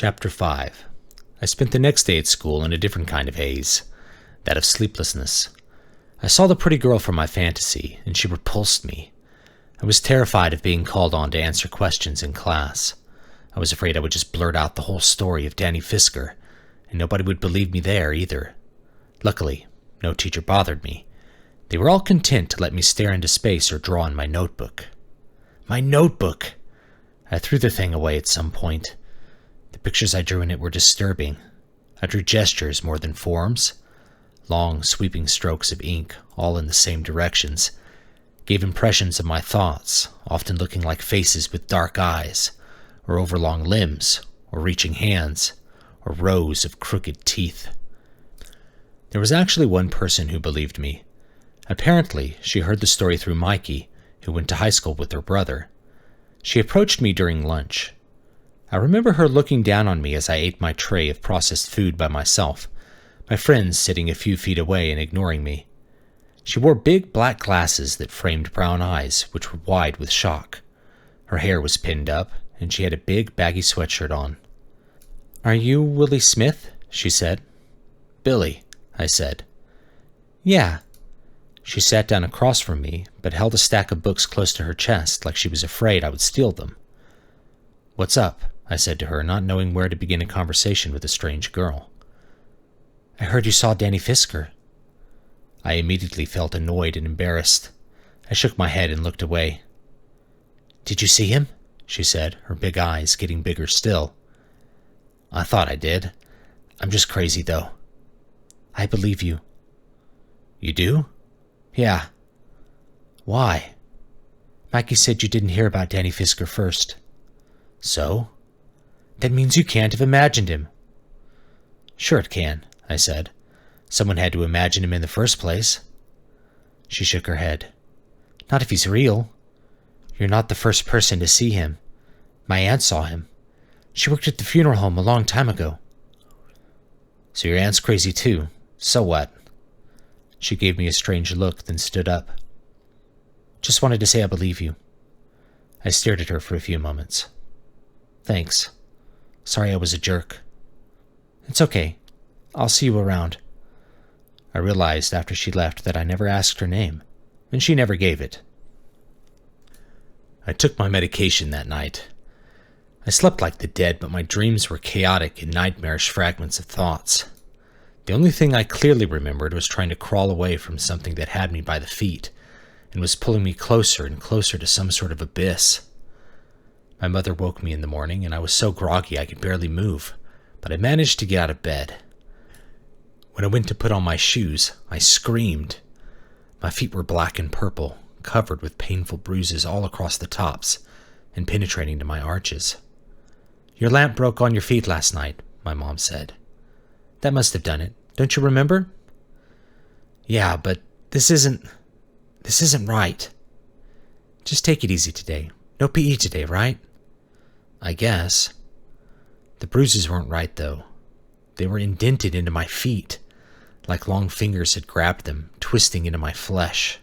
Chapter 5. I spent the next day at school in a different kind of haze, that of sleeplessness. I saw the pretty girl from my fantasy, and she repulsed me. I was terrified of being called on to answer questions in class. I was afraid I would just blurt out the whole story of Danny Fisker, and nobody would believe me there either. Luckily, no teacher bothered me. They were all content to let me stare into space or draw in my notebook. My notebook! I threw the thing away at some point. The pictures I drew in it were disturbing. I drew gestures more than forms. Long, sweeping strokes of ink, all in the same directions, gave impressions of my thoughts, often looking like faces with dark eyes, or overlong limbs, or reaching hands, or rows of crooked teeth. There was actually one person who believed me. Apparently, she heard the story through Mikey, who went to high school with her brother. She approached me during lunch. I remember her looking down on me as I ate my tray of processed food by myself, my friends sitting a few feet away and ignoring me. She wore big black glasses that framed brown eyes, which were wide with shock. Her hair was pinned up, and she had a big baggy sweatshirt on. "Are you Willie Smith?" she said. "Billy," I said. "Yeah." She sat down across from me, but held a stack of books close to her chest like she was afraid I would steal them. "What's up?" I said to her, not knowing where to begin a conversation with a strange girl. "I heard you saw Danny Fisker." I immediately felt annoyed and embarrassed. I shook my head and looked away. "Did you see him?" she said, her big eyes getting bigger still. "I thought I did. I'm just crazy, though." "I believe you." "You do?" "Yeah." "Why?" "Mikey said you didn't hear about Danny Fisker first." "So?" "That means you can't have imagined him." "Sure it can," I said. "Someone had to imagine him in the first place." She shook her head. "Not if he's real. You're not the first person to see him. My aunt saw him. She worked at the funeral home a long time ago." "So your aunt's crazy too. So what?" She gave me a strange look, then stood up. "Just wanted to say I believe you." I stared at her for a few moments. "Thanks. Sorry I was a jerk." "It's okay. I'll see you around." I realized after she left that I never asked her name, and she never gave it. I took my medication that night. I slept like the dead, but my dreams were chaotic and nightmarish fragments of thoughts. The only thing I clearly remembered was trying to crawl away from something that had me by the feet and was pulling me closer and closer to some sort of abyss. My mother woke me in the morning, and I was so groggy I could barely move, but I managed to get out of bed. When I went to put on my shoes, I screamed. My feet were black and purple, covered with painful bruises all across the tops and penetrating to my arches. "Your lamp broke on your feet last night," my mom said. "That must have done it. Don't you remember?" "Yeah, but this isn't right." "Just take it easy today. No PE today, right?" "I guess." The bruises weren't right, though. They were indented into my feet, like long fingers had grabbed them, twisting into my flesh.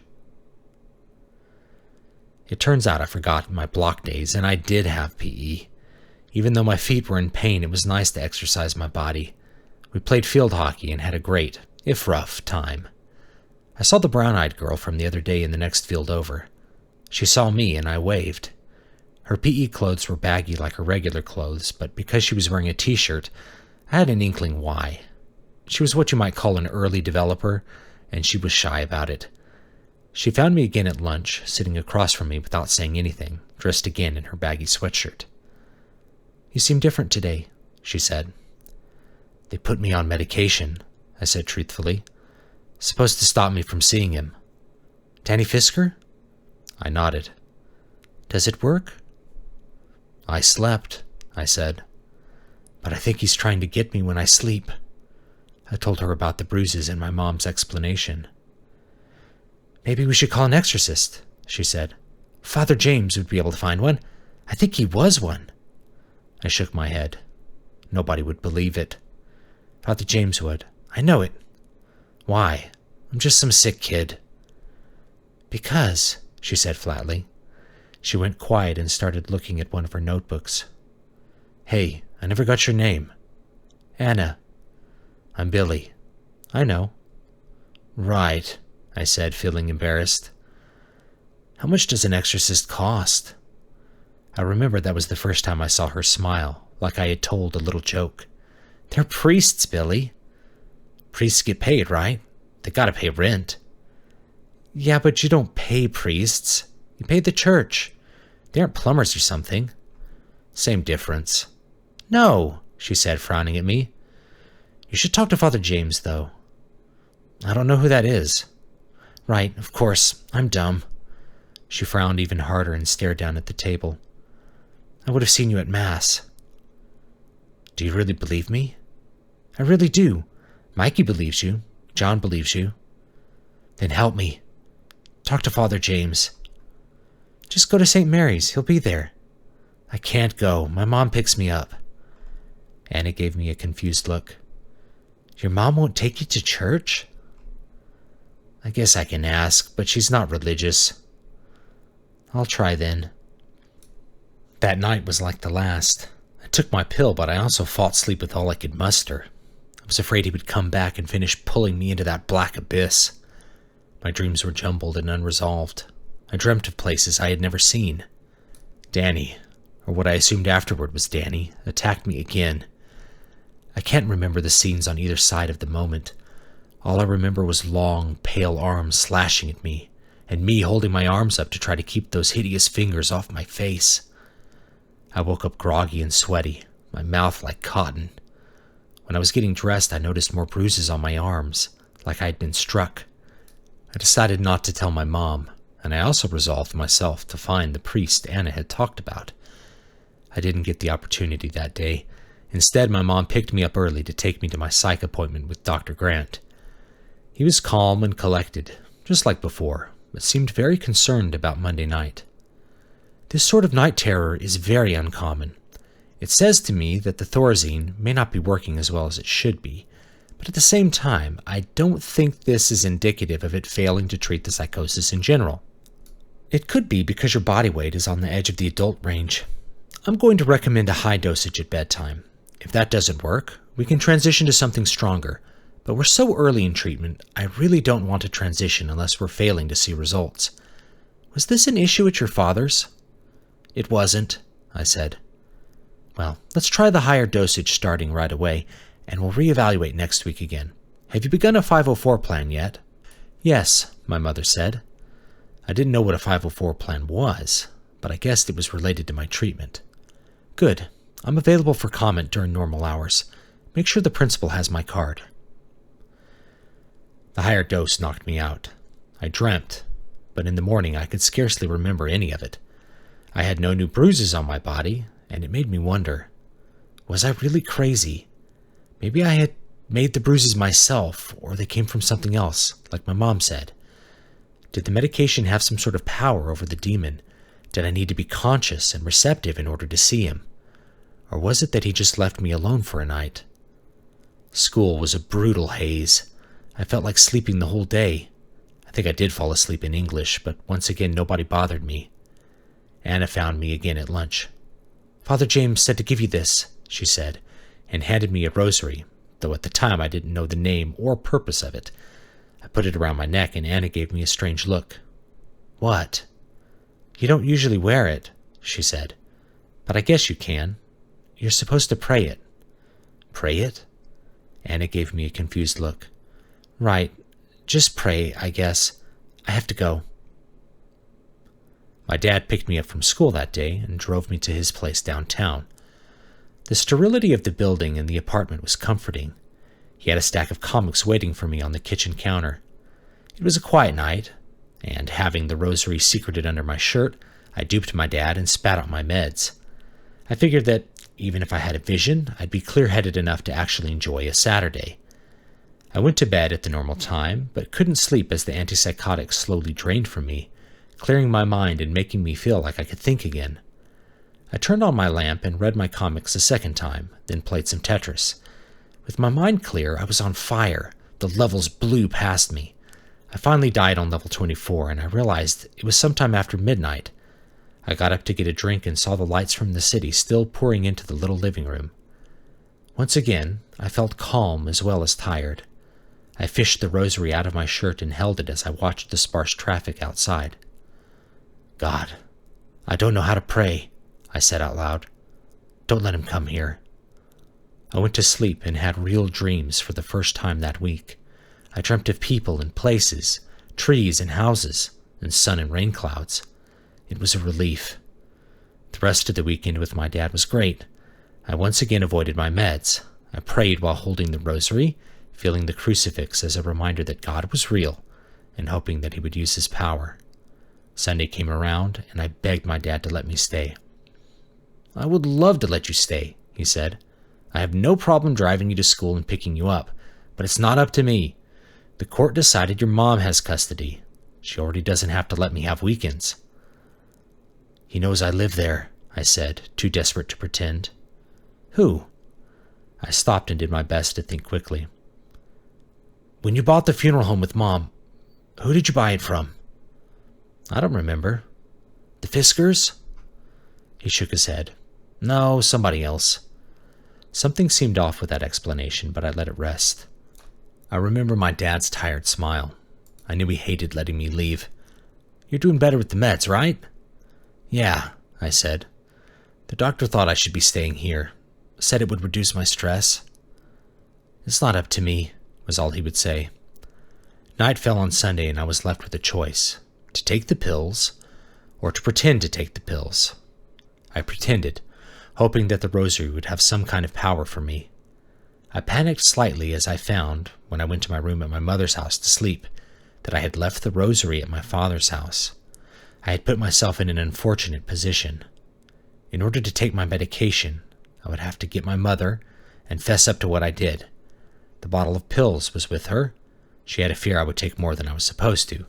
It turns out I forgot my block days, and I did have PE. Even though my feet were in pain, it was nice to exercise my body. We played field hockey and had a great, if rough, time. I saw the brown-eyed girl from the other day in the next field over. She saw me, and I waved. Her PE clothes were baggy like her regular clothes, but because she was wearing a t-shirt, I had an inkling why. She was what you might call an early developer, and she was shy about it. She found me again at lunch, sitting across from me without saying anything, dressed again in her baggy sweatshirt. "You seem different today," she said. "They put me on medication," I said truthfully. "Supposed to stop me from seeing him." "Danny Fisker?" I nodded. "Does it work?" "I slept," I said. "But I think he's trying to get me when I sleep." I told her about the bruises and my mom's explanation. "Maybe we should call an exorcist," she said. "Father James would be able to find one. I think he was one." I shook my head. Nobody would believe it. Father James would. I know it. "Why? I'm just some sick kid." "Because," she said flatly. She went quiet and started looking at one of her notebooks. "Hey," I never got your name. Anna. I'm Billy. I know. Right, I said, feeling embarrassed. How much does an exorcist cost? I remembered that was the first time I saw her smile, like I had told a little joke. They're priests, Billy. Priests get paid, right? They gotta pay rent. Yeah, but you don't pay priests. You pay the church. They aren't plumbers or something. Same difference. No, she said, frowning at me. You should talk to Father James, though. I don't know who that is. Right, of course. I'm dumb. She frowned even harder and stared down at the table. I would have seen you at Mass. Do you really believe me? I really do. Mikey believes you. John believes you. Then help me. Talk to Father James. Just go to St. Mary's. He'll be there. I can't go. My mom picks me up. Anna gave me a confused look. Your mom won't take you to church? I guess I can ask, but she's not religious. I'll try then. That night was like the last. I took my pill, but I also fought sleep with all I could muster. I was afraid he would come back and finish pulling me into that black abyss. My dreams were jumbled and unresolved. I dreamt of places I had never seen. Danny, or what I assumed afterward was Danny, attacked me again. I can't remember the scenes on either side of the moment. All I remember was long, pale arms slashing at me, and me holding my arms up to try to keep those hideous fingers off my face. I woke up groggy and sweaty, my mouth like cotton. When I was getting dressed, I noticed more bruises on my arms, like I had been struck. I decided not to tell my mom, and I also resolved myself to find the priest Anna had talked about. I didn't get the opportunity that day. Instead, my mom picked me up early to take me to my psych appointment with Dr. Grant. He was calm and collected, just like before, but seemed very concerned about Monday night. This sort of night terror is very uncommon. It says to me that the Thorazine may not be working as well as it should be, but at the same time, I don't think this is indicative of it failing to treat the psychosis in general. It could be because your body weight is on the edge of the adult range. I'm going to recommend a high dosage at bedtime. If that doesn't work, we can transition to something stronger, but we're so early in treatment, I really don't want to transition unless we're failing to see results. Was this an issue at your father's? It wasn't, I said. Well, let's try the higher dosage starting right away, and we'll reevaluate next week again. Have you begun a 504 plan yet? Yes, my mother said. I didn't know what a 504 plan was, but I guessed it was related to my treatment. Good. I'm available for comment during normal hours. Make sure the principal has my card. The higher dose knocked me out. I dreamt, but in the morning I could scarcely remember any of it. I had no new bruises on my body, and it made me wonder, was I really crazy? Maybe I had made the bruises myself, or they came from something else, like my mom said. Did the medication have some sort of power over the demon? Did I need to be conscious and receptive in order to see him? Or was it that he just left me alone for a night? School was a brutal haze. I felt like sleeping the whole day. I think I did fall asleep in English, but once again nobody bothered me. Anna found me again at lunch. Father James said to give you this, she said, and handed me a rosary, though at the time I didn't know the name or purpose of it. I put it around my neck, and Anna gave me a strange look. What? You don't usually wear it, she said, but I guess you can. You're supposed to pray it. Pray it? Anna gave me a confused look. Right, just pray, I guess. I have to go. My dad picked me up from school that day and drove me to his place downtown. The sterility of the building and the apartment was comforting. He had a stack of comics waiting for me on the kitchen counter. It was a quiet night, and having the rosary secreted under my shirt, I duped my dad and spat out my meds. I figured that even if I had a vision, I'd be clear-headed enough to actually enjoy a Saturday. I went to bed at the normal time, but couldn't sleep as the antipsychotics slowly drained from me, clearing my mind and making me feel like I could think again. I turned on my lamp and read my comics a second time, then played some Tetris. With my mind clear, I was on fire. The levels blew past me. I finally died on level 24, and I realized it was sometime after midnight. I got up to get a drink and saw the lights from the city still pouring into the little living room. Once again, I felt calm as well as tired. I fished the rosary out of my shirt and held it as I watched the sparse traffic outside. God, I don't know how to pray, I said out loud. Don't let him come here. I went to sleep and had real dreams for the first time that week. I dreamt of people and places, trees and houses, and sun and rain clouds. It was a relief. The rest of the weekend with my dad was great. I once again avoided my meds. I prayed while holding the rosary, feeling the crucifix as a reminder that God was real, and hoping that he would use his power. Sunday came around, and I begged my dad to let me stay. I would love to let you stay, he said. I have no problem driving you to school and picking you up, but it's not up to me. The court decided your mom has custody. She already doesn't have to let me have weekends. He knows I live there, I said, too desperate to pretend. Who? I stopped and did my best to think quickly. When you bought the funeral home with Mom, who did you buy it from? I don't remember. The Fiskers? He shook his head. No, somebody else. Something seemed off with that explanation, but I let it rest. I remember my dad's tired smile. I knew he hated letting me leave. You're doing better with the meds, right? Yeah, I said. The doctor thought I should be staying here. Said it would reduce my stress. It's not up to me, was all he would say. Night fell on Sunday and I was left with a choice, to take the pills or to pretend to take the pills. I pretended, hoping that the rosary would have some kind of power for me. I panicked slightly as I found, when I went to my room at my mother's house to sleep, that I had left the rosary at my father's house. I had put myself in an unfortunate position. In order to take my medication, I would have to get my mother and fess up to what I did. The bottle of pills was with her. She had a fear I would take more than I was supposed to.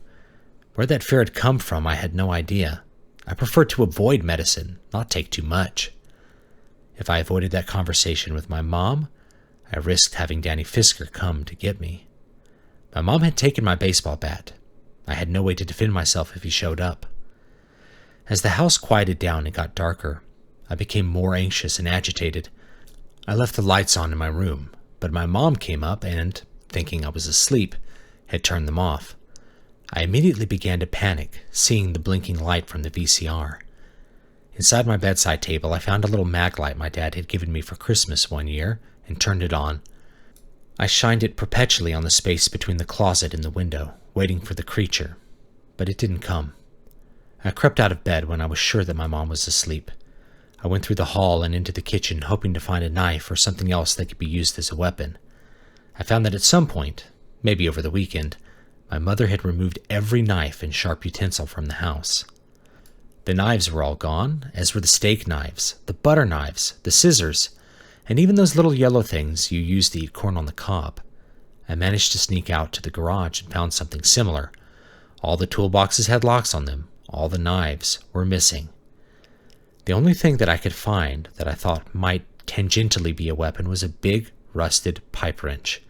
Where that fear had come from, I had no idea. I preferred to avoid medicine, not take too much. If I avoided that conversation with my mom, I risked having Danny Fisker come to get me. My mom had taken my baseball bat. I had no way to defend myself if he showed up. As the house quieted down and got darker, I became more anxious and agitated. I left the lights on in my room, but my mom came up and, thinking I was asleep, had turned them off. I immediately began to panic, seeing the blinking light from the VCR. Inside my bedside table, I found a little mag light my dad had given me for Christmas one year and turned it on. I shined it perpetually on the space between the closet and the window, waiting for the creature, but it didn't come. I crept out of bed when I was sure that my mom was asleep. I went through the hall and into the kitchen, hoping to find a knife or something else that could be used as a weapon. I found that at some point, maybe over the weekend, my mother had removed every knife and sharp utensil from the house. The knives were all gone, as were the steak knives, the butter knives, the scissors, and even those little yellow things you use to eat corn on the cob. I managed to sneak out to the garage and found something similar. All the toolboxes had locks on them. All the knives were missing. The only thing that I could find that I thought might tangentially be a weapon was a big, rusted pipe wrench.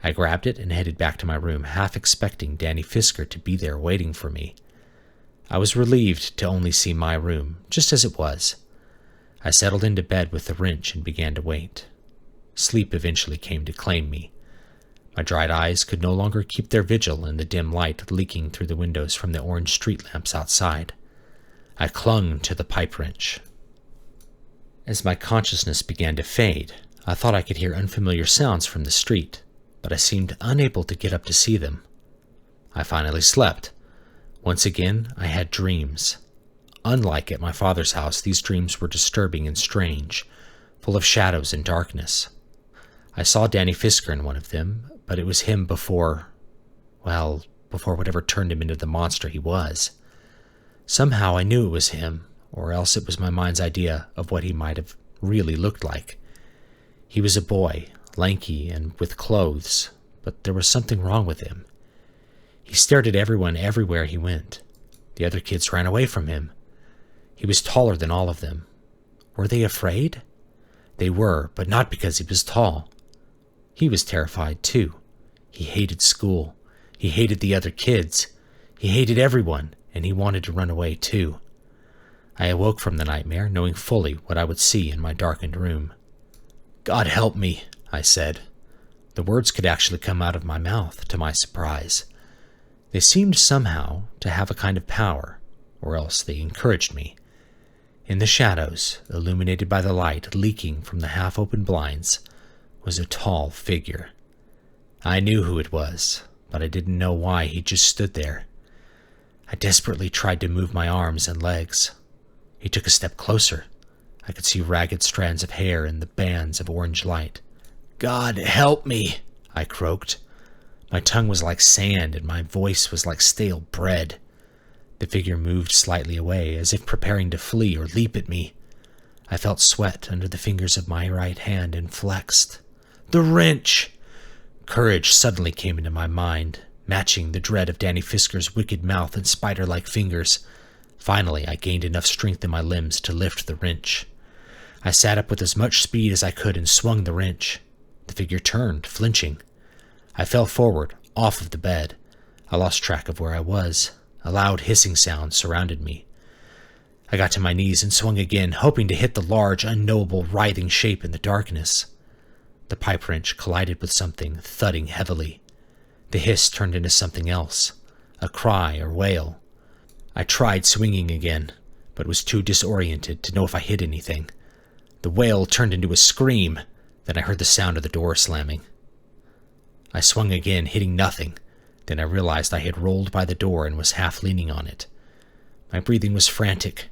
I grabbed it and headed back to my room, half expecting Danny Fisker to be there waiting for me. I was relieved to only see my room, just as it was. I settled into bed with the wrench and began to wait. Sleep eventually came to claim me. My dried eyes could no longer keep their vigil in the dim light leaking through the windows from the orange street lamps outside. I clung to the pipe wrench. As my consciousness began to fade, I thought I could hear unfamiliar sounds from the street, but I seemed unable to get up to see them. I finally slept. Once again, I had dreams. Unlike at my father's house, these dreams were disturbing and strange, full of shadows and darkness. I saw Danny Fisker in one of them, but it was him before whatever turned him into the monster he was. Somehow I knew it was him, or else it was my mind's idea of what he might have really looked like. He was a boy, lanky and with clothes, but there was something wrong with him. He stared at everyone everywhere he went. The other kids ran away from him. He was taller than all of them. Were they afraid? They were, but not because he was tall. He was terrified, too. He hated school. He hated the other kids. He hated everyone, and he wanted to run away, too. I awoke from the nightmare, knowing fully what I would see in my darkened room. God help me, I said. The words could actually come out of my mouth, to my surprise. They seemed somehow to have a kind of power, or else they encouraged me. In the shadows, illuminated by the light leaking from the half-open blinds, was a tall figure. I knew who it was, but I didn't know why he just stood there. I desperately tried to move my arms and legs. He took a step closer. I could see ragged strands of hair in the bands of orange light. God help me, I croaked. My tongue was like sand and my voice was like stale bread. The figure moved slightly away, as if preparing to flee or leap at me. I felt sweat under the fingers of my right hand and flexed. The wrench! Courage suddenly came into my mind, matching the dread of Danny Fisker's wicked mouth and spider-like fingers. Finally, I gained enough strength in my limbs to lift the wrench. I sat up with as much speed as I could and swung the wrench. The figure turned, flinching. I fell forward, off of the bed. I lost track of where I was. A loud hissing sound surrounded me. I got to my knees and swung again, hoping to hit the large, unknowable, writhing shape in the darkness. The pipe wrench collided with something, thudding heavily. The hiss turned into something else, a cry or wail. I tried swinging again, but was too disoriented to know if I hit anything. The wail turned into a scream. Then I heard the sound of the door slamming. I swung again, hitting nothing. Then I realized I had rolled by the door and was half leaning on it. My breathing was frantic.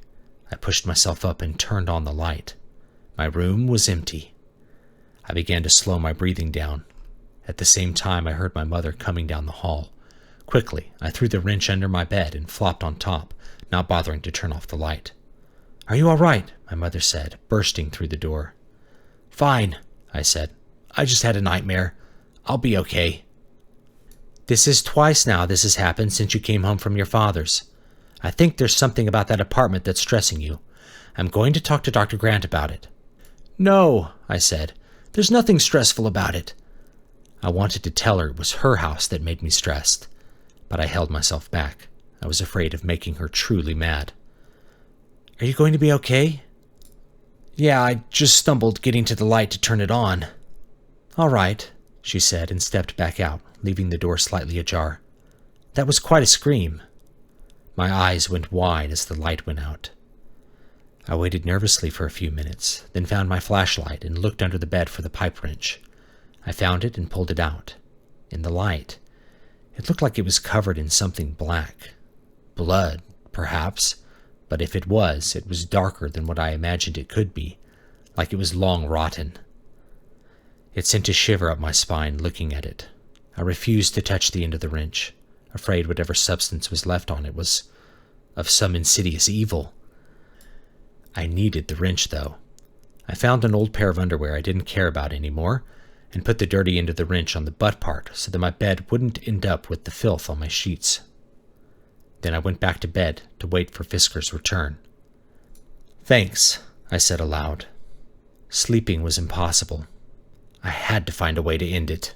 I pushed myself up and turned on the light. My room was empty. I began to slow my breathing down. At the same time, I heard my mother coming down the hall. Quickly, I threw the wrench under my bed and flopped on top, not bothering to turn off the light. "Are you all right?" my mother said, bursting through the door. "Fine," I said. "I just had a nightmare. I'll be okay." "This is twice now this has happened since you came home from your father's. I think there's something about that apartment that's stressing you. I'm going to talk to Dr. Grant about it." "No," I said. "There's nothing stressful about it." I wanted to tell her it was her house that made me stressed, but I held myself back. I was afraid of making her truly mad. "Are you going to be okay?" "Yeah, I just stumbled getting to the light to turn it on." "All right," she said and stepped back out, leaving the door slightly ajar. "That was quite a scream." My eyes went wide as the light went out. I waited nervously for a few minutes, then found my flashlight and looked under the bed for the pipe wrench. I found it and pulled it out. In the light, it looked like it was covered in something black. Blood, perhaps, but if it was darker than what I imagined it could be, like it was long rotten. It sent a shiver up my spine looking at it. I refused to touch the end of the wrench, afraid whatever substance was left on it was of some insidious evil. I needed the wrench, though. I found an old pair of underwear I didn't care about anymore, and put the dirty end of the wrench on the butt part so that my bed wouldn't end up with the filth on my sheets. Then I went back to bed to wait for Fisker's return. "Thanks," I said aloud. Sleeping was impossible. I had to find a way to end it.